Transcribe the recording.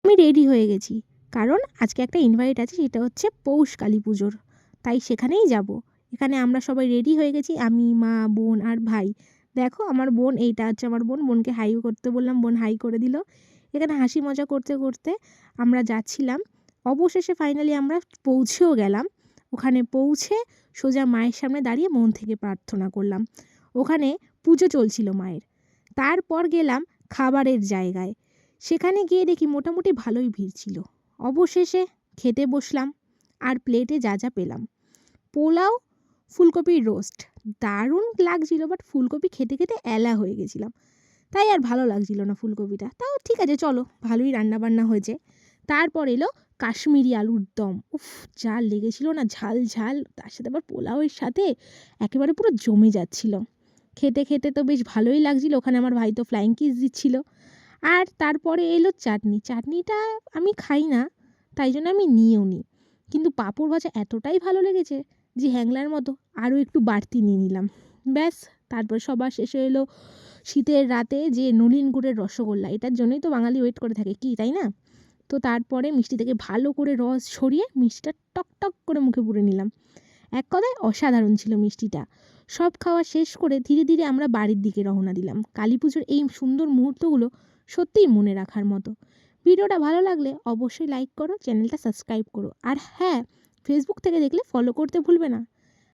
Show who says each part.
Speaker 1: আমি রেডি হয়ে গেছি, কারণ আজকে একটা ইনভাইট আছে, সেটা হচ্ছে পৌষ কালী পুজোর, তাই সেখানেই যাব। এখানে আমরা সবাই রেডি হয়ে গেছি, আমি, মা, বোন আর ভাই। দেখো আমার বোন, এইটা হচ্ছে আমার বোন। বোনকে হাই করতে বললাম, বোন হাই করে দিল। এখানে হাসি মজা করতে করতে আমরা যাচ্ছিলাম। অবশেষে ফাইনালি আমরা পৌঁছেও গেলাম। ওখানে পৌঁছে সোজা মায়ের সামনে দাঁড়িয়ে মন থেকে প্রার্থনা করলাম। ওখানে পুজো চলছিল মায়ের। তারপর গেলাম খাবারের জায়গায়। সেখানে গিয়ে দেখি মোটামুটি ভালোই ভিড় ছিল। অবশেষে খেতে বসলাম, আর প্লেটে যা যা পেলাম, পোলাও, ফুলকপির রোস্ট, দারুণ লাগছিল। বাট ফুলকপি খেতে খেতে এলা হয়ে গেছিলাম, তাই আর ভালো লাগছিল না ফুলকপিটা। তাও ঠিক আছে, চলো, ভালোই রান্নাবান্না হয়েছে। তারপর এলো কাশ্মীরি আলুর দম। উফ, যা লেগেছিল না, ঝাল ঝাল, তার সাথে আবার পোলাওয়ের সাথে একেবারে পুরো জমে যাচ্ছিল। খেতে খেতে তো বেশ ভালোই লাগছিল। ওখানে আমার ভাই তো ফ্লাইং কিস দিচ্ছিল। আর তারপরে এলো চাটনি। চাটনিটা আমি খাই না, তাই জন্য আমি নিয়েও নিই। কিন্তু পাঁপড় ভাজা এতটাই ভালো লেগেছে যে হ্যাংলার মতো আরও একটু বাড়তি নিয়ে নিলাম। ব্যাস, তারপর সবার শেষে এলো শীতের রাতে যে নলেন গুড়ের রসগোল্লা। এটার জন্যই তো বাঙালি ওয়েট করে থাকে, কি তাই না? তো তারপরে মিষ্টি থেকে ভালো করে রস ছড়িয়ে মিষ্টিটা টক টক করে মুখে পুরে নিলাম। এক কথায় অসাধারণ ছিল মিষ্টিটা। সব খাওয়া শেষ করে ধীরে ধীরে আমরা বাড়ির দিকে রওনা দিলাম। কালী পুজোর এই সুন্দর মুহূর্তগুলো সত্যিই মনে রাখার মতো। ভিডিওটা ভালো লাগলে অবশ্যই লাইক করো, চ্যানেলটা সাবস্ক্রাইব করো, আর হ্যাঁ, ফেসবুক থেকে দেখলে ফলো করতে ভুলবে না।